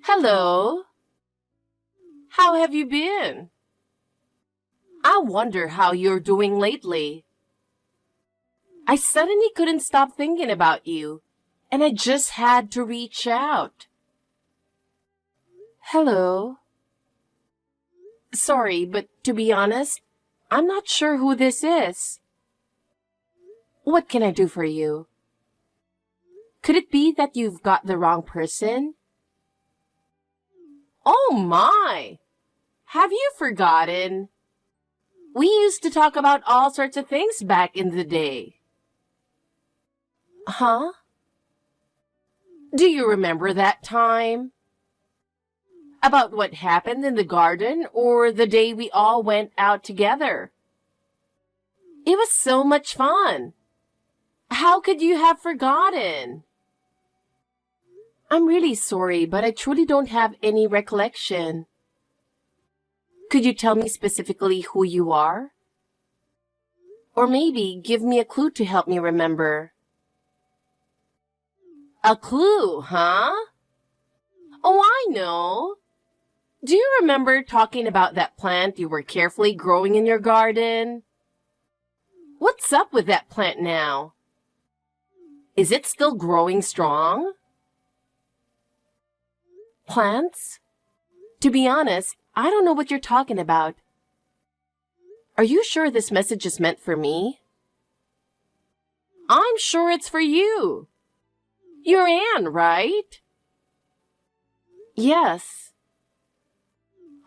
Hello. How have you been? I wonder how you're doing lately. I suddenly couldn't stop thinking about you, and I just had to reach out. Hello. Sorry, but to be honest, I'm not sure who this is. What can I do for you? Could it be that you've got the wrong person? Oh my! Have you forgotten? We used to talk about all sorts of things back in the day. Huh? Do you remember that time? About what happened in the garden or the day we all went out together? It was so much fun. How could you have forgotten? I'm really sorry, but I truly don't have any recollection. Could you tell me specifically who you are? Or maybe give me a clue to help me remember. A clue, huh? Oh, I know. Do you remember talking about that plant you were carefully growing in your garden? What's up with that plant now? Is it still growing strong? Plants? To be honest, I don't know what you're talking about. Are you sure this message is meant for me? I'm sure it's for you. You're Anne, right? Yes.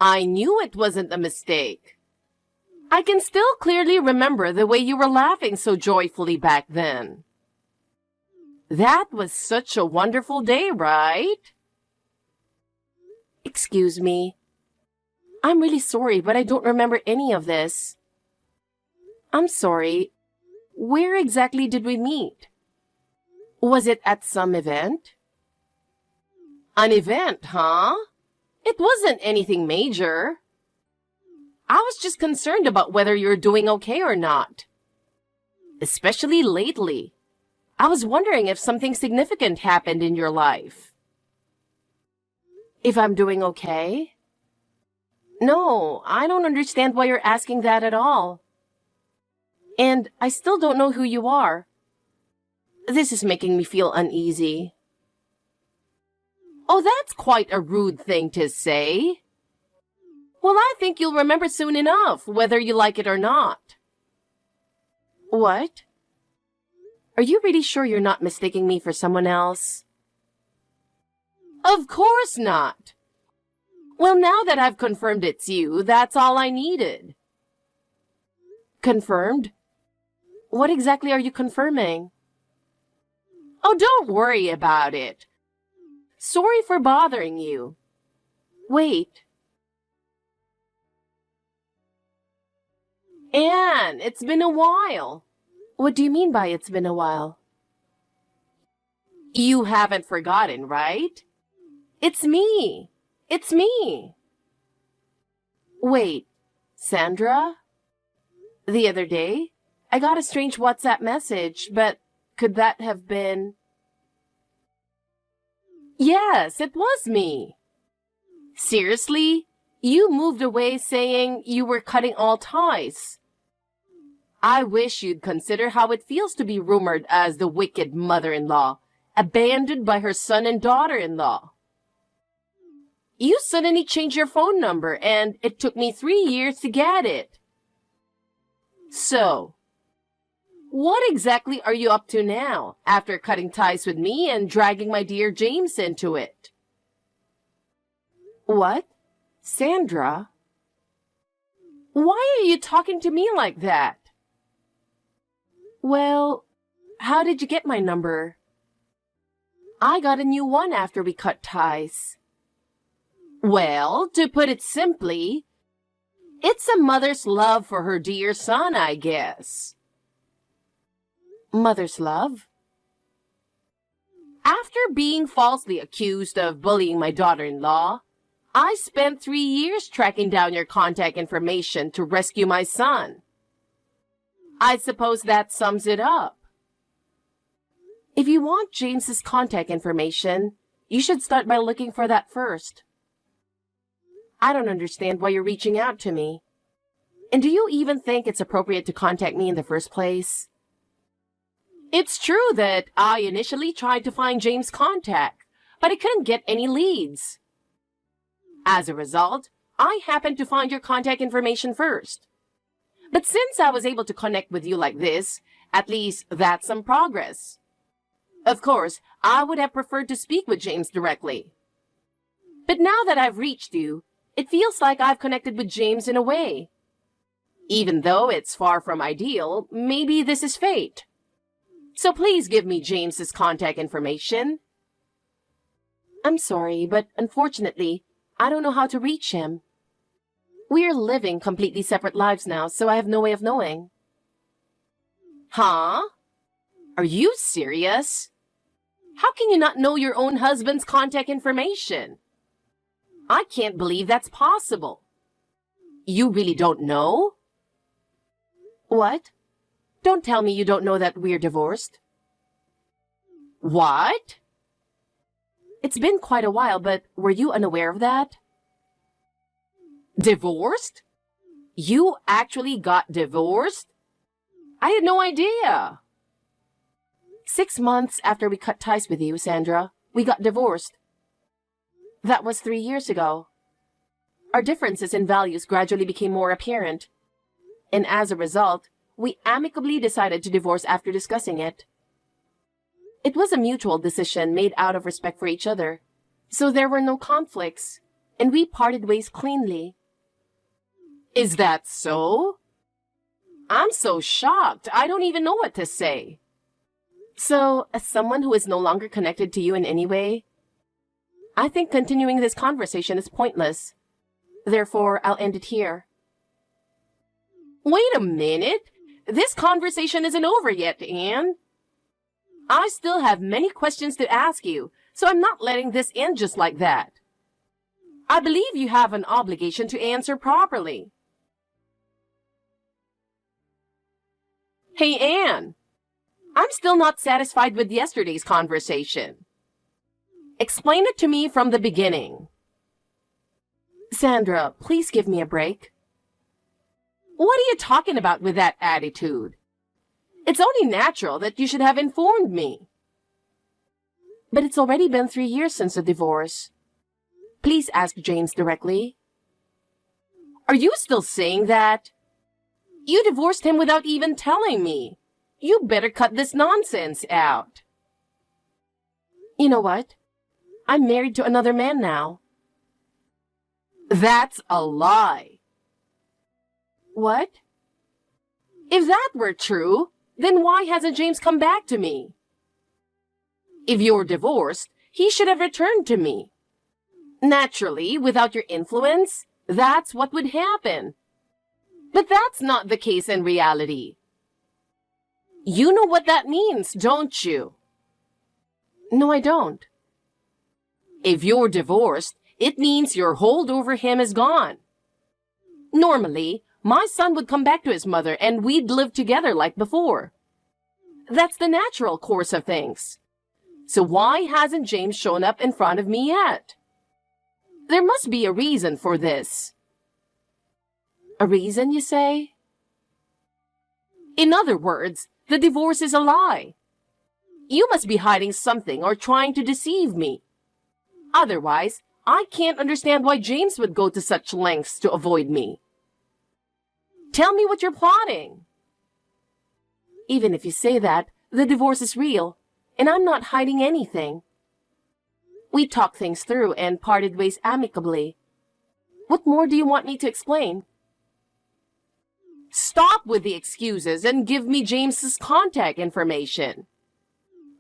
I knew it wasn't a mistake. I can still clearly remember the way you were laughing so joyfully back then. That was such a wonderful day, right? Excuse me. I'm really sorry, but I don't remember any of this. I'm sorry. Where exactly did we meet? Was it at some event? An event, huh? It wasn't anything major. I was just concerned about whether you're doing okay or not. Especially lately. I was wondering if something significant happened in your life. If I'm doing okay? No, I don't understand why you're asking that at all. And I still don't know who you are. This is making me feel uneasy. Oh, that's quite a rude thing to say. Well, I think you'll remember soon enough, whether you like it or not. What? Are you really sure you're not mistaking me for someone else? Of course not. Well, now that I've confirmed it's you, that's all I needed. Confirmed? What exactly are you confirming? Oh, don't worry about it. Sorry for bothering you. Wait. Anne, it's been a while. What do you mean by it's been a while? You haven't forgotten, right? It's me. It's me. Wait, Sandra? The other day, I got a strange WhatsApp message, but could that have been... Yes, it was me. Seriously? You moved away saying you were cutting all ties. I wish you'd consider how it feels to be rumored as the wicked mother-in-law, abandoned by her son and daughter-in-law. You suddenly changed your phone number, and it took me 3 years to get it. So, what exactly are you up to now, after cutting ties with me and dragging my dear James into it? What? Sandra? Why are you talking to me like that? Well, how did you get my number? I got a new one after we cut ties. Well, to put it simply, it's a mother's love for her dear son, I guess. Mother's love? After being falsely accused of bullying my daughter-in-law, I spent 3 years tracking down your contact information to rescue my son. I suppose that sums it up. If you want James's contact information, You should start by looking for that first. I don't understand why you're reaching out to me. And do you even think it's appropriate to contact me in the first place? It's true that I initially tried to find James' contact, but I couldn't get any leads. As a result, I happened to find your contact information first. But since I was able to connect with you like this, at least that's some progress. Of course, I would have preferred to speak with James directly. But now that I've reached you, it feels like I've connected with James in a way. Even though it's far from ideal, maybe this is fate. So please give me James's contact information. I'm sorry, but unfortunately, I don't know how to reach him. We are living completely separate lives now, so I have no way of knowing. Huh? Are you serious? How can you not know your own husband's contact information? I can't believe that's possible. You really don't know? What? Don't tell me you don't know that we're divorced. What? It's been quite a while, but were you unaware of that? Divorced? You actually got divorced? I had no idea. 6 months after we cut ties with you, Sandra, we got divorced. That was 3 years ago. Our differences in values gradually became more apparent, and as a result, we amicably decided to divorce after discussing it. It was a mutual decision made out of respect for each other, so there were no conflicts, and we parted ways cleanly. Is that so? I'm so shocked, I don't even know what to say. So, as someone who is no longer connected to you in any way, I think continuing this conversation is pointless. Therefore, I'll end it here. Wait a minute! This conversation isn't over yet, Anne. I still have many questions to ask you, so I'm not letting this end just like that. I believe you have an obligation to answer properly. Hey, Anne. I'm still not satisfied with yesterday's conversation. Explain it to me from the beginning. Sandra, please give me a break. What are you talking about with that attitude? It's only natural that you should have informed me. But it's already been 3 years since the divorce. Please ask James directly. Are you still saying that? You divorced him without even telling me. You better cut this nonsense out. You know what? I'm married to another man now. That's a lie. What? If that were true, then why hasn't James come back to me? If you're divorced, he should have returned to me. Naturally, without your influence, that's what would happen. But that's not the case in reality. You know what that means, don't you? No, I don't. If you're divorced, it means your hold over him is gone. Normally, my son would come back to his mother and we'd live together like before. That's the natural course of things. So why hasn't James shown up in front of me yet? There must be a reason for this. A reason, you say? In other words, the divorce is a lie. You must be hiding something or trying to deceive me. Otherwise, I can't understand why James would go to such lengths to avoid me. Tell me what you're plotting. Even if you say that, the divorce is real, and I'm not hiding anything. We talked things through and parted ways amicably. What more do you want me to explain? Stop with the excuses and give me James's contact information.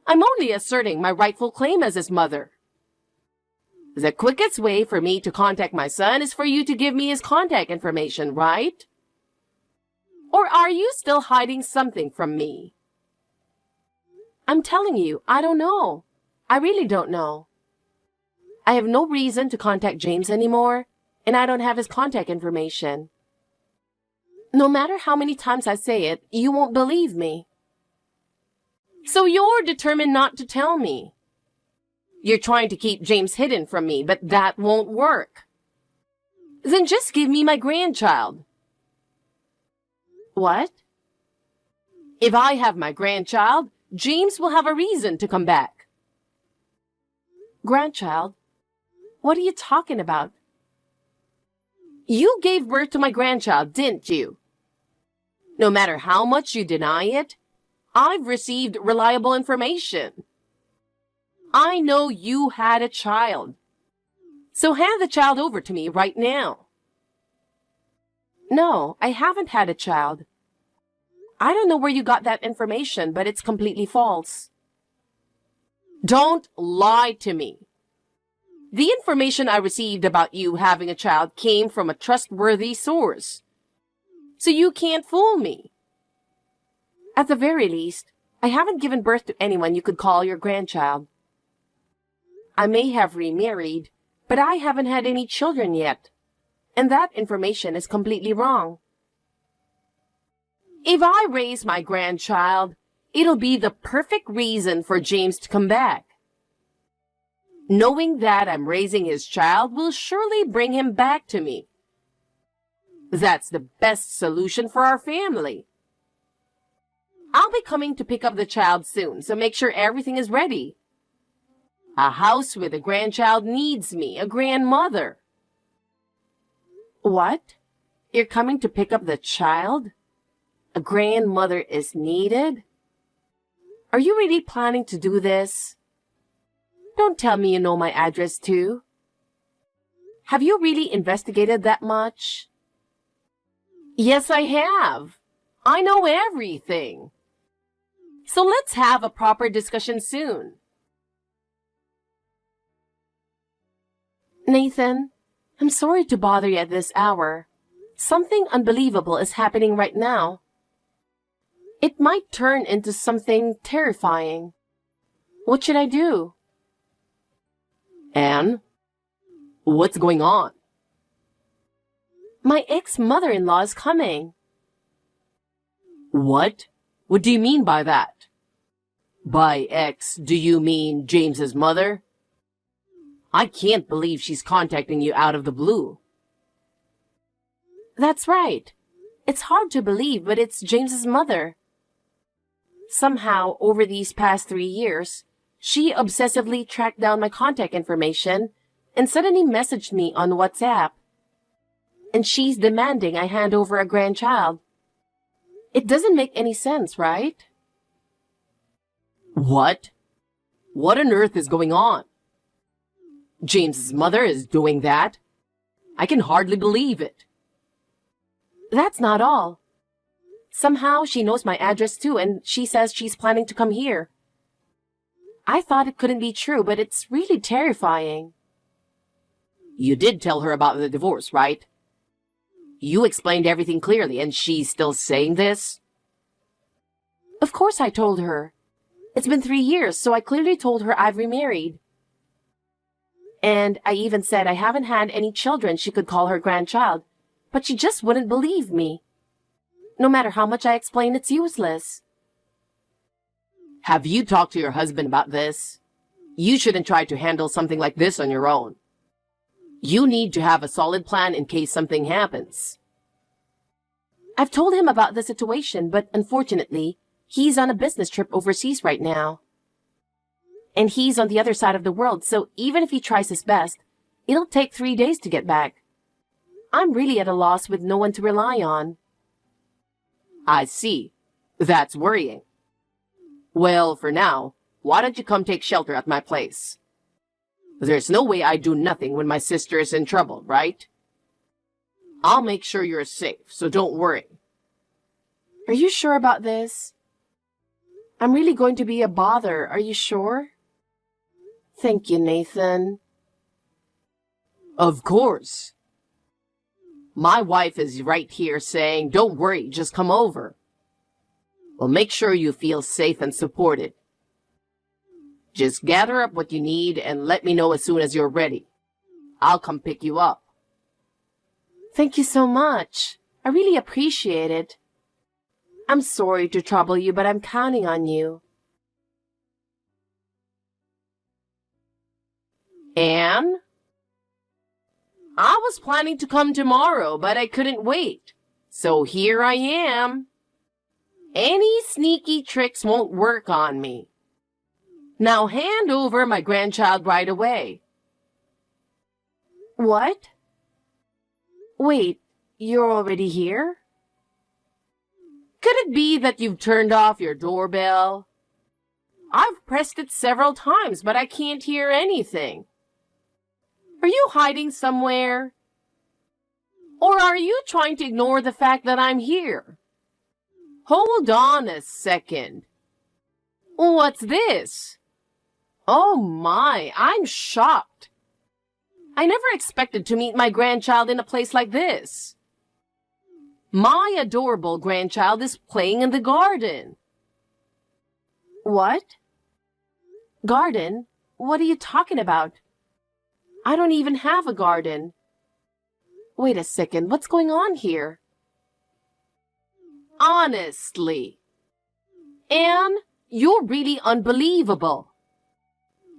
I'm only asserting my rightful claim as his mother. The quickest way for me to contact my son is for you to give me his contact information, right? Or are you still hiding something from me? I'm telling you, I don't know. I really don't know. I have no reason to contact James anymore, and I don't have his contact information. No matter how many times I say it, you won't believe me. So you're determined not to tell me. You're trying to keep James hidden from me, but that won't work. Then just give me my grandchild. What? If I have my grandchild, James will have a reason to come back. Grandchild? What are you talking about? You gave birth to my grandchild, didn't you? No matter how much you deny it, I've received reliable information. I know you had a child. So hand the child over to me right now. No, I haven't had a child. I don't know where you got that information, but it's completely false. Don't lie to me. The information I received about you having a child came from a trustworthy source. So you can't fool me. At the very least, I haven't given birth to anyone you could call your grandchild. I may have remarried, but I haven't had any children yet, and that information is completely wrong. If I raise my grandchild, it'll be the perfect reason for James to come back. Knowing that I'm raising his child will surely bring him back to me. That's the best solution for our family. I'll be coming to pick up the child soon, so make sure everything is ready. A house with a grandchild needs me, a grandmother. What? You're coming to pick up the child? A grandmother is needed? Are you really planning to do this? Don't tell me you know my address too. Have you really investigated that much? Yes, I have. I know everything. So let's have a proper discussion soon. Nathan, I'm sorry to bother you at this hour. Something unbelievable is happening right now. It might turn into something terrifying. What should I do? Anne, what's going on? My ex-mother-in-law is coming. What? What do you mean by that? By ex, do you mean James's mother? I can't believe she's contacting you out of the blue. That's right. It's hard to believe, but it's James's mother. Somehow, over these past 3 years, she obsessively tracked down my contact information and suddenly messaged me on WhatsApp. And she's demanding I hand over a grandchild. It doesn't make any sense, right? What? What on earth is going on? James's mother is doing that? I can hardly believe it. That's not all. Somehow she knows my address too, and she says she's planning to come here. I thought it couldn't be true, but it's really terrifying. You did tell her about the divorce, right? You explained everything clearly, and she's still saying this? Of course I told her. It's been 3 years, so I clearly told her I've remarried. And I even said I haven't had any children she could call her grandchild, but she just wouldn't believe me. No matter how much I explain, it's useless. Have you talked to your husband about this? You shouldn't try to handle something like this on your own. You need to have a solid plan in case something happens. I've told him about the situation, but unfortunately, he's on a business trip overseas right now. And he's on the other side of the world, so even if he tries his best, it'll take 3 days to get back. I'm really at a loss with no one to rely on. I see. That's worrying. Well, for now, why don't you come take shelter at my place? There's no way I do nothing when my sister is in trouble, right? I'll make sure you're safe, so don't worry. Are you sure about this? I'm really going to be a bother, are you sure? Thank you, Nathan. Of course. My wife is right here saying, don't worry, just come over. Well, make sure you feel safe and supported. Just gather up what you need and let me know as soon as you're ready. I'll come pick you up. Thank you so much. I really appreciate it. I'm sorry to trouble you, but I'm counting on you. Anne? I was planning to come tomorrow, but I couldn't wait. So here I am. Any sneaky tricks won't work on me. Now hand over my grandchild right away. What? Wait, you're already here? Could it be that you've turned off your doorbell? I've pressed it several times, but I can't hear anything. Are you hiding somewhere? Or are you trying to ignore the fact that I'm here? Hold on a second. What's this? Oh my, I'm shocked. I never expected to meet my grandchild in a place like this. My adorable grandchild is playing in the garden. What? Garden? What are you talking about? I don't even have a garden. Wait a second, what's going on here? Honestly. Anne, you're really unbelievable.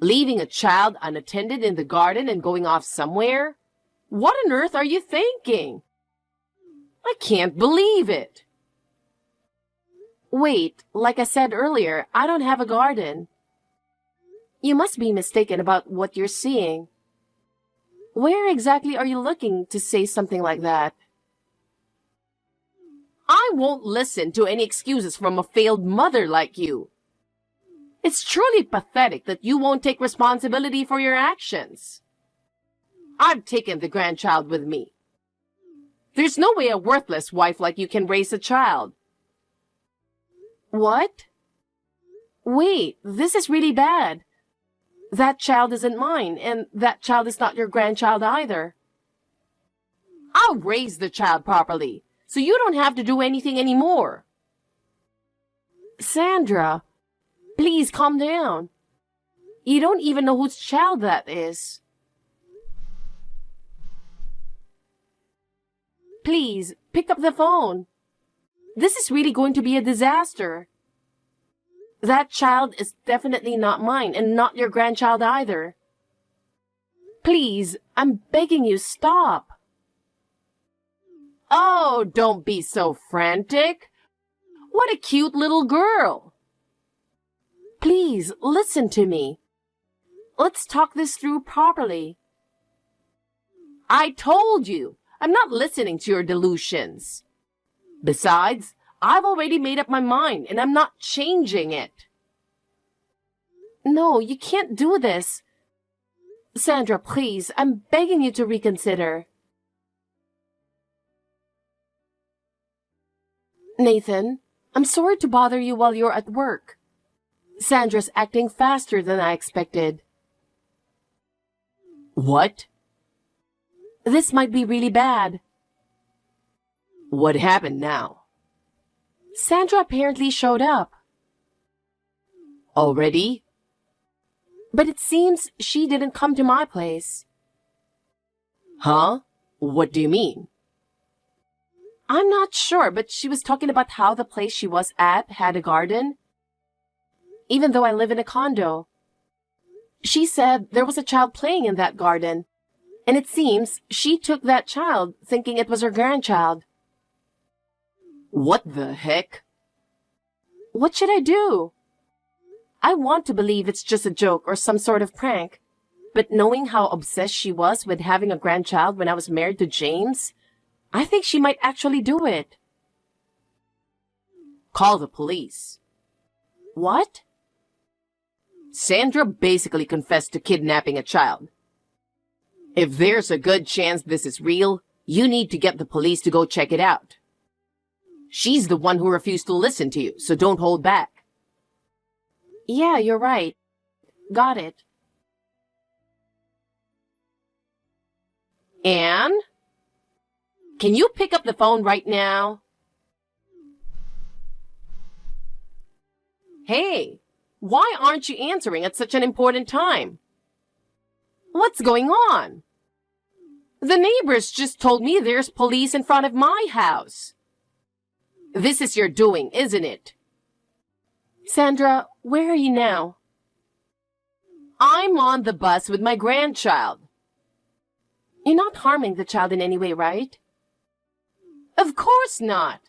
Leaving a child unattended in the garden and going off somewhere? What on earth are you thinking? I can't believe it. Wait, like I said earlier, I don't have a garden. You must be mistaken about what you're seeing. Where exactly are you looking to say something like that? I won't listen to any excuses from a failed mother like you. It's truly pathetic that you won't take responsibility for your actions. I've taken the grandchild with me. There's no way a worthless wife like you can raise a child. What? Wait, this is really bad. That child isn't mine, and that child is not your grandchild either. I'll raise the child properly, so you don't have to do anything anymore. Sandra, please calm down. You don't even know whose child that is. Please, pick up the phone. This is really going to be a disaster. That child is definitely not mine and not your grandchild either. Please, I'm begging you, stop. Oh, don't be so frantic. What a cute little girl. Please, listen to me. Let's talk this through properly. I told you, I'm not listening to your delusions. Besides, I've already made up my mind and I'm not changing it. No, you can't do this. Sandra, please, I'm begging you to reconsider. Nathan, I'm sorry to bother you while you're at work. Sandra's acting faster than I expected. What? This might be really bad. What happened now? Sandra apparently showed up. Already? But it seems she didn't come to my place. Huh? What do you mean? I'm not sure, but she was talking about how the place she was at had a garden, even though I live in a condo. She said there was a child playing in that garden, and it seems she took that child thinking it was her grandchild. What the heck? What should I do? I want to believe it's just a joke or some sort of prank, but knowing how obsessed she was with having a grandchild when I was married to James, I think she might actually do it. Call the police. What? Sandra basically confessed to kidnapping a child. If there's a good chance this is real, you need to get the police to go check it out. She's the one who refused to listen to you, so don't hold back. Yeah, you're right. Got it. Anne? Can you pick up the phone right now? Hey, why aren't you answering at such an important time? What's going on? The neighbors just told me there's police in front of my house. This is your doing, isn't it? Sandra, where are you now? I'm on the bus with my grandchild. You're not harming the child in any way, right? Of course not.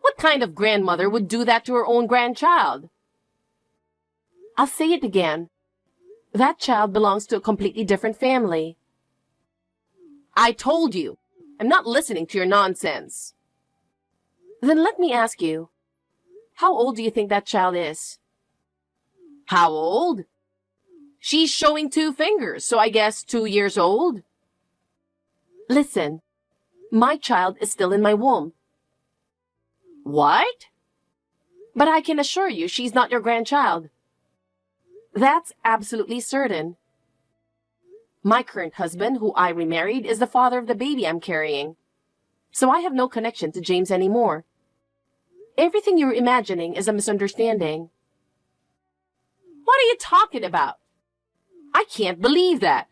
What kind of grandmother would do that to her own grandchild? I'll say it again. That child belongs to a completely different family. I told you, I'm not listening to your nonsense. Then let me ask you, how old do you think that child is? How old? She's showing 2 fingers, so I guess 2 years old. Listen, my child is still in my womb. What? But I can assure you she's not your grandchild. That's absolutely certain. My current husband, who I remarried, is the father of the baby I'm carrying. So I have no connection to James anymore. Everything you're imagining is a misunderstanding. What are you talking about? I can't believe that.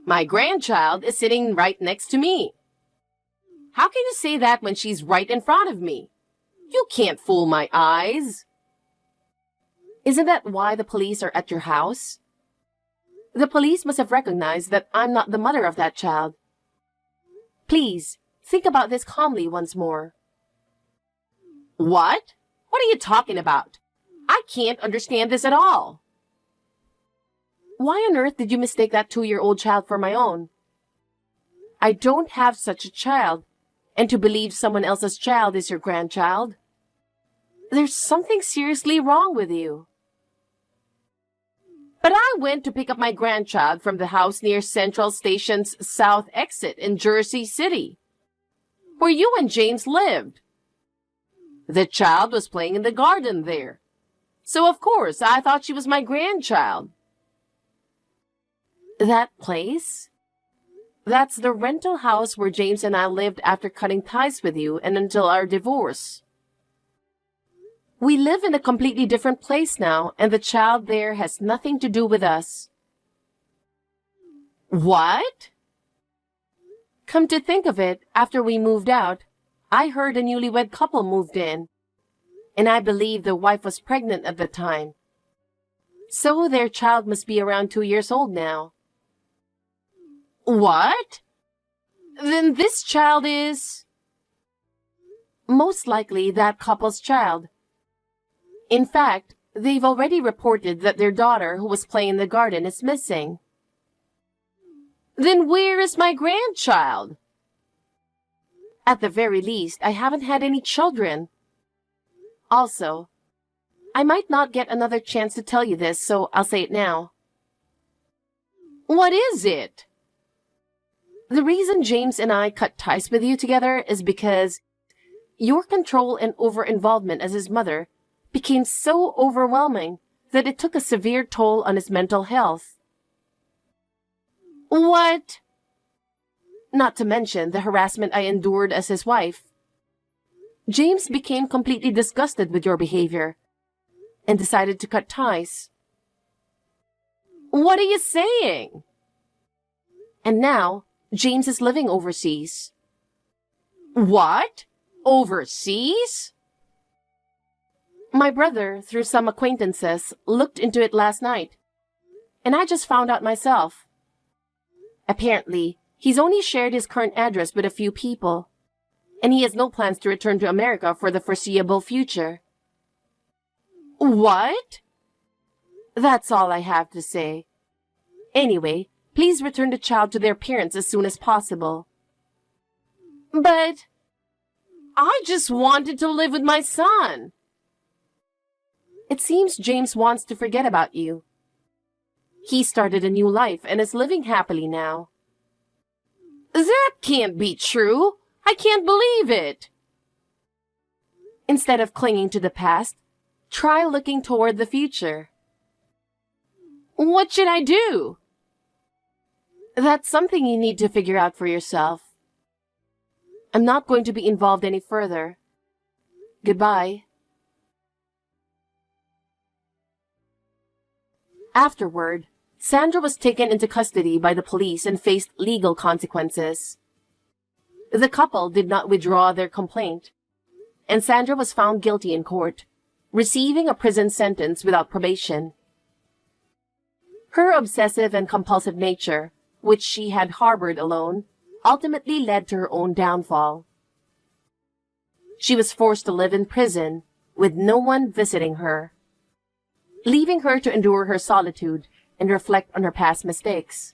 My grandchild is sitting right next to me. How can you say that when she's right in front of me? You can't fool my eyes. Isn't that why the police are at your house? The police must have recognized that I'm not the mother of that child. Please, think about this calmly once more. What? What are you talking about? I can't understand this at all. Why on earth did you mistake that 2-year-old child for my own? I don't have such a child, and to believe someone else's child is your grandchild. There's something seriously wrong with you. But I went to pick up my grandchild from the house near Central Station's south exit in Jersey City, where you and James lived. The child was playing in the garden there, so of course I thought she was my grandchild. That place? That's the rental house where James and I lived after cutting ties with you and until our divorce. We live in a completely different place now, and the child there has nothing to do with us. What? Come to think of it, after we moved out, I heard a newlywed couple moved in, and I believe the wife was pregnant at the time. So their child must be around 2 years old now. What? Then this child is... Most likely that couple's child. In fact, they've already reported that their daughter, who was playing in the garden, is missing. Then where is my grandchild? At the very least, I haven't had any children. Also, I might not get another chance to tell you this, so I'll say it now. What is it? The reason James and I cut ties with you together is because your control and over-involvement as his mother became so overwhelming that it took a severe toll on his mental health. What? Not to mention the harassment I endured as his wife. James became completely disgusted with your behavior and decided to cut ties. What are you saying? And now, James is living overseas. What? Overseas? My brother, through some acquaintances, looked into it last night, and I just found out myself. Apparently, he's only shared his current address with a few people, and he has no plans to return to America for the foreseeable future. What? That's all I have to say. Anyway, please return the child to their parents as soon as possible. But I just wanted to live with my son. It seems James wants to forget about you. He started a new life and is living happily now. That can't be true. I can't believe it. Instead of clinging to the past, try looking toward the future. What should I do? That's something you need to figure out for yourself. I'm not going to be involved any further. Goodbye. Afterward, Sandra was taken into custody by the police and faced legal consequences. The couple did not withdraw their complaint, and Sandra was found guilty in court, receiving a prison sentence without probation. Her obsessive and compulsive nature, which she had harbored alone, ultimately led to her own downfall. She was forced to live in prison with no one visiting her, leaving her to endure her solitude and reflect on her past mistakes.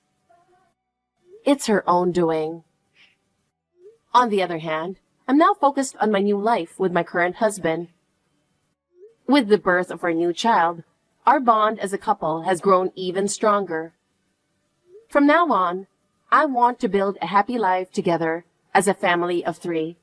It's her own doing. On the other hand, I'm now focused on my new life with my current husband. With the birth of our new child, our bond as a couple has grown even stronger. From now on, I want to build a happy life together as a family of 3.